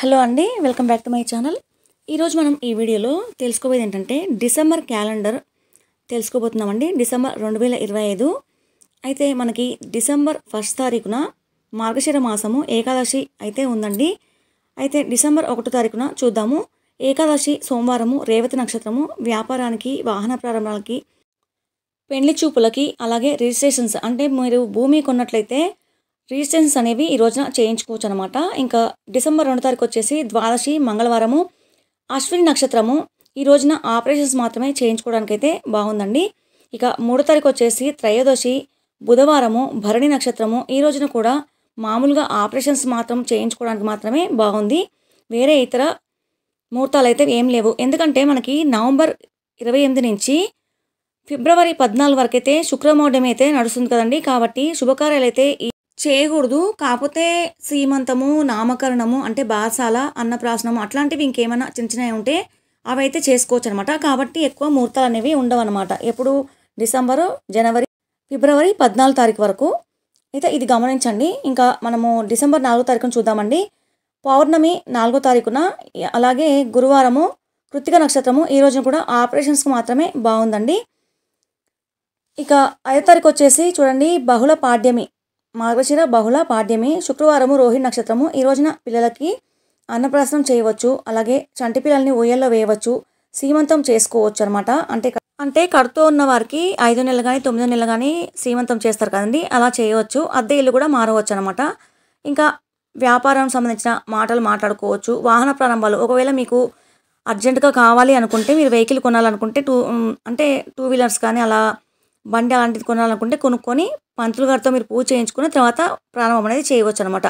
Hello అండి, welcome back to my channel. ఈరోజు మనం ఈ వీడియోలో తెలుసుకోబోయేది ఏంటంటే డిసెంబర్ క్యాలెండర్ తెలుసుకోబోతున్నామండి. డిసెంబర్ 2025 అయితే మనకి డిసెంబర్ 1 తారీఖున మార్గశిర మాసము ఏకాదశి అయితే ఉందండి. అయితే డిసెంబర్ 1 తారీఖున చూద్దాము. ఏకాదశి సోమవారము, రేవతి నక్షత్రము, వ్యాపారానికి, వాహన ప్రారంభాలకి, పెళ్లి చూపులకి, అలాగే రిజిస్ట్రేషన్స్ అంటే మీరు భూమి కొన్నట్లయితే రిజిస్ట్రేషన్స్ అనేవి ఈ రోజున చేయించుకోవచ్చు అనమాట. ఇంకా డిసెంబర్ 2 తారీఖు వచ్చేసి ద్వాదశి మంగళవారము, అశ్విని నక్షత్రము. ఈ రోజున ఆపరేషన్స్ మాత్రమే చేయించుకోవడానికైతే బాగుందండి. ఇక 3 తారీఖు వచ్చేసి త్రయోదశి బుధవారము, భరణి నక్షత్రము. ఈ రోజున కూడా మామూలుగా ఆపరేషన్స్ మాత్రం చేయించుకోవడానికి మాత్రమే బాగుంది. వేరే ఇతర ముహూర్తాలు అయితే ఏం లేవు. ఎందుకంటే మనకి నవంబర్ 28 నుంచి ఫిబ్రవరి 14 వరకు అయితే శుక్రమౌఢ్యం అయితే నడుస్తుంది కదండి. కాబట్టి శుభకార్యాలు అయితే చేయకూడదు. కాకపోతే సీమంతము, నామకరణము అంటే బారసాల, అన్నప్రాసనము అట్లాంటివి ఇంకేమైనా చిన్న చిన్నవి ఉంటే అవి అయితే చేసుకోవచ్చు అనమాట. కాబట్టి ఎక్కువ ముహూర్తాలు అనేవి ఉండవు అనమాట. ఎప్పుడు డిసెంబరు, జనవరి, ఫిబ్రవరి 14 తారీఖు వరకు అయితే ఇది గమనించండి. ఇంకా మనము డిసెంబర్ 4 తారీఖున చూద్దామండి. పౌర్ణమి 4 తారీఖున, అలాగే గురువారము, కృత్తిక నక్షత్రము. ఈ రోజున కూడా ఆపరేషన్స్కి మాత్రమే బాగుందండి. ఇక 5 తారీఖు వచ్చేసి చూడండి బహుళ పాడ్యమి, మార్గశిర బహుళ పాడ్యమి, శుక్రవారము, రోహిణి నక్షత్రము. ఈ రోజున పిల్లలకి అన్నప్రాసనం చేయవచ్చు, అలాగే చంటి పిల్లల్ని ఊయల్లో వేయవచ్చు, సీమంతం చేసుకోవచ్చు అనమాట. అంటే కడుతూ ఉన్న వారికి 5 నెలలు కానీ 9 నెలలు కానీ సీమంతం చేస్తారు కదండి, అలా చేయవచ్చు. అద్దె ఇల్లు కూడా మారవచ్చు అనమాట. ఇంకా వ్యాపారం సంబంధించిన మాటలు మాట్లాడుకోవచ్చు. వాహన ప్రారంభాలు ఒకవేళ మీకు అర్జెంటుగా కావాలి అనుకుంటే, మీరు వెహికల్ కొనాలనుకుంటే టూ వీలర్స్ కానీ అలా బండి అలాంటిది కొనాలనుకుంటే కొనుక్కొని పంతులు గారితో మీరు పూజ చేయించుకున్న తర్వాత ప్రారంభం అనేది చేయవచ్చు అనమాట.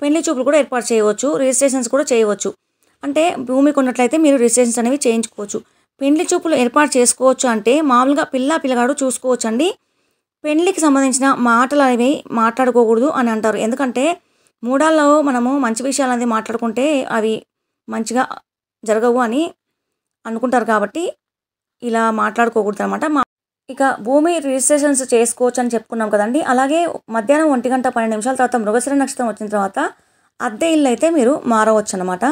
పెళ్లి చూపులు కూడా ఏర్పాటు చేయవచ్చు, రిజిస్ట్రేషన్స్ కూడా చేయవచ్చు. అంటే భూమి కొన్నట్లయితే మీరు రిజిస్ట్రేషన్స్ అనేవి చేయించుకోవచ్చు. పెళ్లి చూపులు ఏర్పాటు చేసుకోవచ్చు అంటే మామూలుగా పిల్లగాడు చూసుకోవచ్చు అండి. పెళ్లికి సంబంధించిన మాటలు అనేవి మాట్లాడుకోకూడదు అని అంటారు. ఎందుకంటే మూడాల్లో మనము మంచి విషయాలు అనేది మాట్లాడుకుంటే అవి మంచిగా జరగవు అని అనుకుంటారు. కాబట్టి ఇలా మాట్లాడుకోకూడదు అనమాట. ఇక భూమి రిజిస్ట్రేషన్స్ చేసుకోవచ్చు అని చెప్పుకున్నాం కదండి. అలాగే మధ్యాహ్నం 1:12 తర్వాత మృగశిర నక్షత్రం వచ్చిన తర్వాత అద్దె ఇల్లు అయితే మీరు మారవచ్చు అనమాట.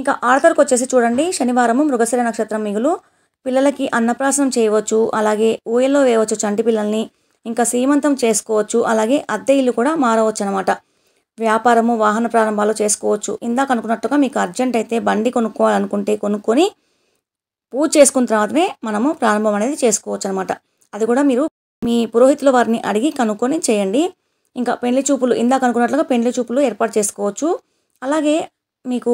ఇంకా 6 తారీఖు వచ్చేసి చూడండి శనివారము, మృగశిర నక్షత్రం మిగులు. పిల్లలకి అన్నప్రాసనం చేయవచ్చు, అలాగే ఊయల్లో వేయవచ్చు చంటి పిల్లల్ని, ఇంకా సీమంతం చేసుకోవచ్చు, అలాగే అద్దె ఇల్లు కూడా మారవచ్చు అనమాట. వ్యాపారము, వాహన ప్రారంభాలు చేసుకోవచ్చు. ఇందాక అనుకున్నట్టుగా మీకు అర్జెంట్ అయితే బండి కొనుక్కోవాలనుకుంటే కొనుక్కొని పూజ చేసుకున్న తర్వాతనే మనము ప్రారంభం అనేది చేసుకోవచ్చు అనమాట. అది కూడా మీరు మీ పురోహితుల వారిని అడిగి కనుక్కొని చేయండి. ఇంకా పెళ్లి చూపులు ఇందాక అనుకున్నట్లుగా పెళ్లి చూపులు ఏర్పాటు చేసుకోవచ్చు. అలాగే మీకు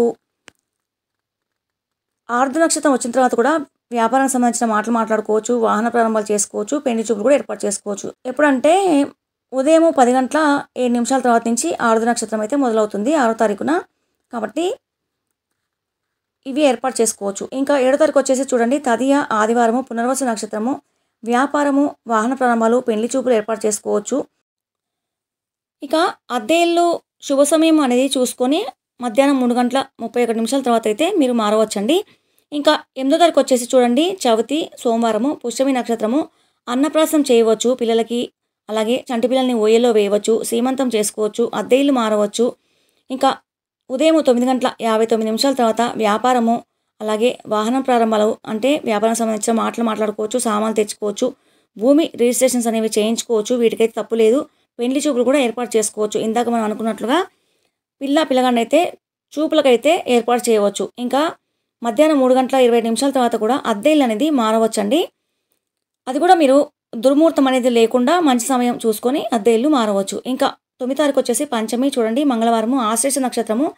ఆర్ధ నక్షత్రం వచ్చిన తర్వాత కూడా వ్యాపారానికి సంబంధించిన మాటలు మాట్లాడుకోవచ్చు, వాహన ప్రారంభాలు చేసుకోవచ్చు, పెళ్లి చూపులు కూడా ఏర్పాటు చేసుకోవచ్చు. ఎప్పుడంటే ఉదయం 10:07 తర్వాత నుంచి ఆర్ధ నక్షత్రం అయితే మొదలవుతుంది 6 తారీఖున. కాబట్టి ఇవి ఏర్పాటు చేసుకోవచ్చు. ఇంకా 7 తారీఖు వచ్చేసి చూడండి తదియ ఆదివారము, పునర్వసు నక్షత్రము, వ్యాపారము, వాహన ప్రారంభాలు, పెళ్లి చూపులు ఏర్పాటు చేసుకోవచ్చు. ఇక అద్దె ఇల్లు శుభ సమయం అనేది చూసుకొని మధ్యాహ్నం 3:31 తర్వాత అయితే మీరు మారవచ్చండి. ఇంకా 8 తారీఖు వచ్చేసి చూడండి చవితి సోమవారము, పుష్యమి నక్షత్రము. అన్నప్రాసనం చేయవచ్చు పిల్లలకి, అలాగే చంటి పిల్లల్ని ఊయల్లో వేయవచ్చు, సీమంతం చేసుకోవచ్చు, అద్దె ఇల్లు మారవచ్చు. ఇంకా ఉదయం 9:59 తర్వాత వ్యాపారము, అలాగే వాహనం ప్రారంభాలు అంటే వ్యాపారం సంబంధించిన మాటలు మాట్లాడుకోవచ్చు, సామాన్లు తెచ్చుకోవచ్చు, భూమి రిజిస్ట్రేషన్స్ అనేవి చేయించుకోవచ్చు. వీటికైతే తప్పు లేదు. పెళ్లి చూపులు కూడా ఏర్పాటు చేసుకోవచ్చు. ఇందాక మనం అనుకున్నట్లుగా పిల్లగాడిని అయితే చూపులకైతే ఏర్పాటు చేయవచ్చు. ఇంకా మధ్యాహ్నం 3:20 తర్వాత కూడా అద్దె ఇల్లు అనేది మారవచ్చండి. అది కూడా మీరు దుర్ముహూర్తం అనేది లేకుండా మంచి సమయం చూసుకొని అద్దె ఇల్లు మారవచ్చు. ఇంకా 9 తారీఖు వచ్చేసి పంచమి చూడండి మంగళవారము, ఆశ్లేష నక్షత్రము.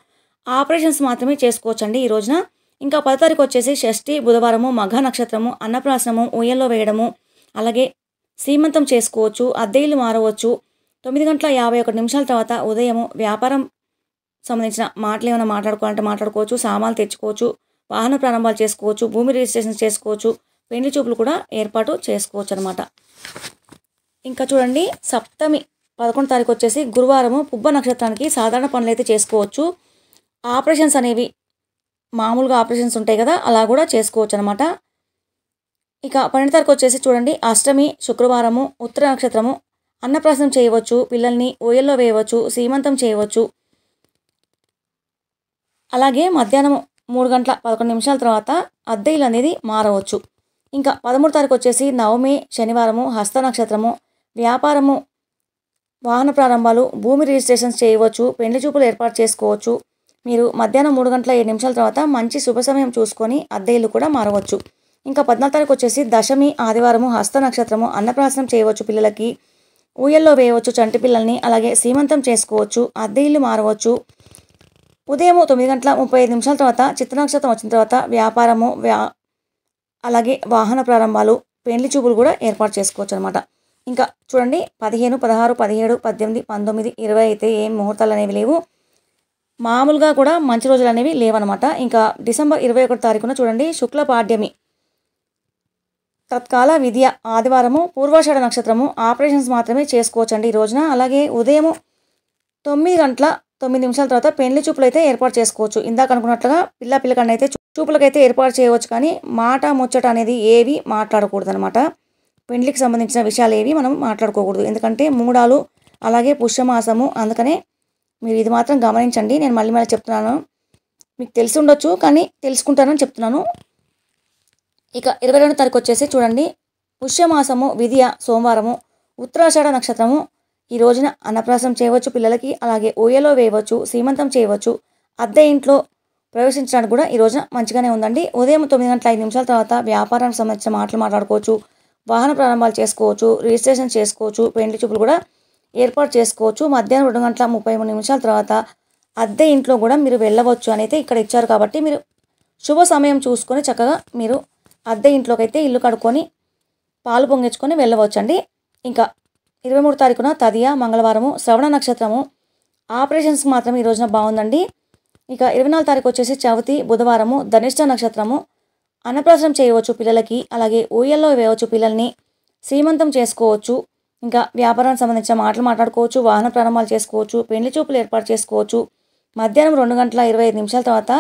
ఆపరేషన్స్ మాత్రమే చేసుకోవచ్చండి ఈ రోజున. ఇంకా 10 తారీఖు వచ్చేసి షష్ఠి బుధవారము, మఘ నక్షత్రము. అన్నప్రాసనము, ఊయల్లో వేయడము, అలాగే సీమంతం చేసుకోవచ్చు, అద్దె ఇల్లు మారవచ్చు. 9:51 తర్వాత ఉదయము వ్యాపారం సంబంధించిన మాటలు ఏమైనా మాట్లాడుకోవాలంటే మాట్లాడుకోవచ్చు, సామాన్లు తెచ్చుకోవచ్చు, వాహన ప్రారంభాలు చేసుకోవచ్చు, భూమి రిజిస్ట్రేషన్ చేసుకోవచ్చు, పెళ్లి చూపులు కూడా ఏర్పాటు చేసుకోవచ్చు అనమాట. ఇంకా చూడండి సప్తమి 11 తారీఖు వచ్చేసి గురువారము, పుబ్బ నక్షత్రానికి సాధారణ పనులు అయితే చేసుకోవచ్చు. ఆపరేషన్స్ అనేవి మామూలుగా ఆపరేషన్స్ ఉంటాయి కదా, అలా కూడా చేసుకోవచ్చు అనమాట. ఇక 12 తారీఖు వచ్చేసి చూడండి అష్టమి శుక్రవారము, ఉత్తర నక్షత్రము. అన్నప్రాసనం చేయవచ్చు, పిల్లల్ని ఊయల్లో వేయవచ్చు, సీమంతం చేయవచ్చు. అలాగే మధ్యాహ్నం 3:11 తర్వాత అద్దె ఇల్లు అనేది మారవచ్చు. ఇంకా 13 తారీఖు వచ్చేసి నవమి శనివారము, హస్త నక్షత్రము, వ్యాపారము, వాహన ప్రారంభాలు, భూమి రిజిస్ట్రేషన్స్ చేయవచ్చు, పెళ్లి చూపులు ఏర్పాటు చేసుకోవచ్చు. మీరు మధ్యాహ్నం 3:07 తర్వాత మంచి శుభ సమయం చూసుకొని అద్దె ఇల్లు కూడా మారవచ్చు. ఇంకా 14 తారీఖు వచ్చేసి దశమి ఆదివారము, హస్త నక్షత్రము, అన్నప్రాసనం చేయవచ్చు పిల్లలకి, ఊయల్లో వేయవచ్చు చంటి పిల్లల్ని, అలాగే సీమంతం చేసుకోవచ్చు, అద్దె ఇల్లు మారవచ్చు. ఉదయం 9:35 తర్వాత చిత్త నక్షత్రం వచ్చిన తర్వాత వ్యాపారము, అలాగే వాహన ప్రారంభాలు, పెళ్లి చూపులు కూడా ఏర్పాటు చేసుకోవచ్చు అనమాట. ఇంకా చూడండి 15, 16, 17, 18, 19, 20 అయితే ఏం ముహూర్తాలు అనేవి లేవు. మామూలుగా కూడా మంచి రోజులు అనేవి లేవన్నమాట. ఇంకా డిసెంబర్ 21 తారీఖున చూడండి శుక్ల పాడ్యమి, తత్కాల విద్య, ఆదివారము, పూర్వాషాఢ నక్షత్రము, ఆపరేషన్స్ మాత్రమే చేసుకోవచ్చు అండి ఈ రోజున. అలాగే ఉదయం 9:09 తర్వాత పెళ్లి చూపులు అయితే ఏర్పాటు చేసుకోవచ్చు. ఇందాక అనుకున్నట్లుగా పిల్లకన్నా అయితే చూపులకైతే ఏర్పాటు చేయవచ్చు, కానీ మాట ముచ్చట అనేది ఏవి మాట్లాడకూడదు అనమాట. పెళ్లికి సంబంధించిన విషయాలు ఏవి మనం మాట్లాడుకోకూడదు, ఎందుకంటే మూడాలు అలాగే పుష్యమాసము. అందుకనే మీరు ఇది మాత్రం గమనించండి. నేను మళ్ళీ చెప్తున్నాను, మీకు తెలిసి ఉండొచ్చు కానీ తెలుసుకుంటానని చెప్తున్నాను. ఇక 22 తారీఖు వచ్చేసి చూడండి పుష్యమాసము, విధియ, సోమవారము, ఉత్తరాషాఢ నక్షత్రము. ఈ రోజున అన్నప్రాసనం చేయవచ్చు పిల్లలకి, అలాగే ఊయలో వేయవచ్చు, సీమంతం చేయవచ్చు, అద్దె ఇంట్లో ప్రవేశించడానికి కూడా ఈ రోజున మంచిగానే ఉందండి. ఉదయం 9:05 తర్వాత వ్యాపారానికి సంబంధించిన మాటలు మాట్లాడుకోవచ్చు, వాహన ప్రారంభాలు చేసుకోవచ్చు, రిజిస్ట్రేషన్ చేసుకోవచ్చు, పెళ్లి చూపులు కూడా ఏర్పాటు చేసుకోవచ్చు. మధ్యాహ్నం 2:33 తర్వాత అద్దె ఇంట్లో కూడా మీరు వెళ్ళవచ్చు అని అయితే ఇక్కడ ఇచ్చారు. కాబట్టి మీరు శుభ సమయం చూసుకొని చక్కగా మీరు అద్దె ఇంట్లోకి అయితే ఇల్లు కడుక్కొని పాలు పొంగించుకొని వెళ్ళవచ్చండి. ఇంకా 23 తారీఖున తదియ, మంగళవారము, శ్రవణ నక్షత్రము, ఆపరేషన్స్కి మాత్రం ఈ రోజున బాగుందండి. ఇక 24 తారీఖు వచ్చేసి చవితి, బుధవారము, ధనిష్ట నక్షత్రము, అన్నప్రాసనం చేయవచ్చు పిల్లలకి, అలాగే ఊయల్లో వేయవచ్చు పిల్లల్ని, సీమంతం చేసుకోవచ్చు, ఇంకా వ్యాపారానికి సంబంధించిన మాటలు మాట్లాడుకోవచ్చు, వాహన ప్రారంభాలు చేసుకోవచ్చు, పెళ్లి చూపులు ఏర్పాటు చేసుకోవచ్చు. మధ్యాహ్నం 2:25 తర్వాత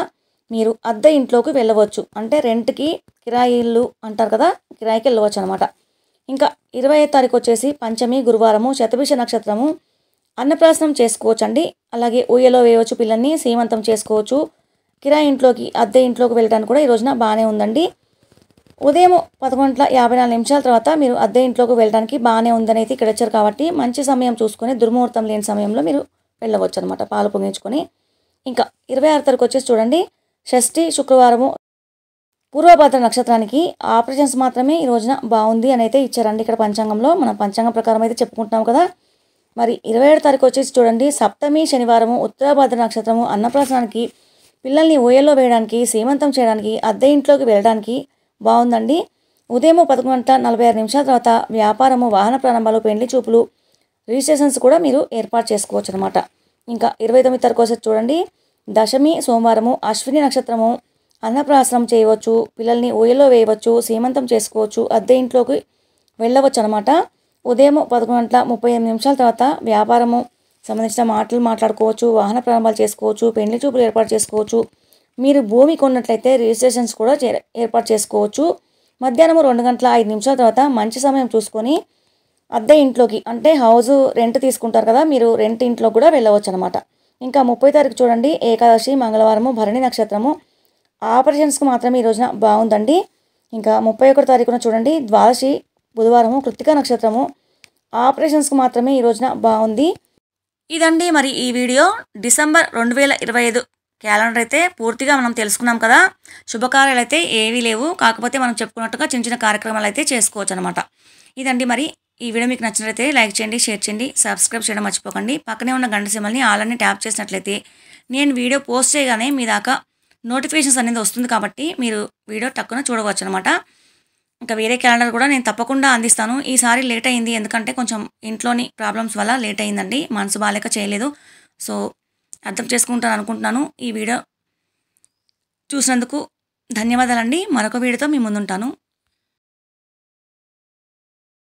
మీరు అద్దె ఇంట్లోకి వెళ్ళవచ్చు, అంటే రెంట్కి, కిరాయి ఇల్లు అంటారు కదా, కిరాయికి వెళ్ళవచ్చు అనమాట. ఇంకా 25 తారీఖు వచ్చేసి పంచమి, గురువారము, శతభిష నక్షత్రము, అన్నప్రాసనం చేసుకోవచ్చు అండి. అలాగే ఊయలో వేయవచ్చు పిల్లల్ని, సీమంతం చేసుకోవచ్చు, కిరాయి ఇంట్లోకి, అద్దె ఇంట్లోకి వెళ్ళడానికి కూడా ఈ రోజున బాగానే ఉందండి. ఉదయం 11:54 తర్వాత మీరు అద్దె ఇంట్లోకి వెళ్ళడానికి బాగానే ఉందని అయితే ఇక్కడ వచ్చారు. కాబట్టి మంచి సమయం చూసుకొని దుర్ముహూర్తం లేని సమయంలో మీరు వెళ్ళవచ్చు అనమాట పాలు పొంగించుకొని. ఇంకా 26 తారీఖు వచ్చేసి చూడండి షష్ఠి, శుక్రవారము, పూర్వభద్ర నక్షత్రానికి ఆపరేషన్స్ మాత్రమే ఈ రోజున బాగుంది అని అయితే ఇచ్చారండి ఇక్కడ పంచాంగంలో. మనం పంచాంగం ప్రకారం అయితే చెప్పుకుంటున్నాం కదా. మరి 27 తారీఖు వచ్చేసి చూడండి సప్తమి, శనివారము, ఉత్తరాభద్ర నక్షత్రము, అన్నప్రాసనానికి, పిల్లల్ని ఊయల్లో వేయడానికి, సీమంతం చేయడానికి, అద్దె ఇంట్లోకి వెళ్ళడానికి బాగుందండి. ఉదయం 11:46 తర్వాత వ్యాపారము, వాహన ప్రారంభాలు, పెళ్లి చూపులు, రిజిస్ట్రేషన్స్ కూడా మీరు ఏర్పాటు చేసుకోవచ్చు అనమాట. ఇంకా 29 తారీఖు వచ్చేసి చూడండి దశమి, సోమవారము, అశ్విని నక్షత్రము, అన్నప్రాసనం చేయవచ్చు, పిల్లల్ని ఊయల్లో వేయవచ్చు, సీమంతం చేసుకోవచ్చు, అద్దె ఇంట్లోకి వెళ్ళవచ్చు అనమాట. ఉదయం 11:38 తర్వాత వ్యాపారము సంబంధించిన మాటలు మాట్లాడుకోవచ్చు, వాహన ప్రారంభాలు చేసుకోవచ్చు, పెళ్లి చూపులు ఏర్పాటు చేసుకోవచ్చు. మీరు భూమి కొన్నట్లయితే రిజిస్ట్రేషన్స్ కూడా ఏర్పాటు చేసుకోవచ్చు. మధ్యాహ్నం 2:05 తర్వాత మంచి సమయం చూసుకొని అద్దె ఇంట్లోకి, అంటే హౌస్ రెంట్ తీసుకుంటారు కదా, మీరు రెంట్ ఇంట్లో కూడా వెళ్ళవచ్చు అనమాట. ఇంకా 30 తారీఖు చూడండి ఏకాదశి, మంగళవారము, భరణి నక్షత్రము, ఆపరేషన్స్కి మాత్రమే ఈ రోజున బాగుందండి. ఇంకా 31 తారీఖున చూడండి ద్వాదశి, బుధవారము, కృత్తిక నక్షత్రము, ఆపరేషన్స్కి మాత్రమే ఈ రోజున బాగుంది. ఇదండి మరి ఈ వీడియో. డిసెంబర్ 2025 క్యాలెండర్ అయితే పూర్తిగా మనం తెలుసుకున్నాం కదా. శుభకార్యాలు అయితే ఏవీ లేవు, కాకపోతే మనం చెప్పుకున్నట్టుగా చిన్న చిన్న కార్యక్రమాలు అయితే చేసుకోవచ్చు అనమాట. ఇదండి మరి ఈ వీడియో మీకు నచ్చినట్లయితే లైక్ చేయండి, షేర్ చేయండి, సబ్స్క్రైబ్ చేయడం మర్చిపోకండి. పక్కనే ఉన్న గంట సింబల్ని ఆల్ అని ట్యాప్ చేసినట్లయితే నేను వీడియో పోస్ట్ చేయగానే మీ దాకా నోటిఫికేషన్స్ అనేది వస్తుంది. కాబట్టి మీరు వీడియో టక్కున చూడవచ్చు అనమాట. ఇంకా వేరే క్యాలెండర్ కూడా నేను తప్పకుండా అందిస్తాను. ఈసారి లేట్ అయింది, ఎందుకంటే కొంచెం ఇంట్లోని ప్రాబ్లమ్స్ వల్ల లేట్ అయిందండి, మనసు బాగాలేక చేయలేదు. సో అర్థం చేసుకుంటాను అనుకుంటున్నాను. ఈ వీడియో చూసినందుకు ధన్యవాదాలండి. మరొక వీడియోతో మీ ముందుంటాను.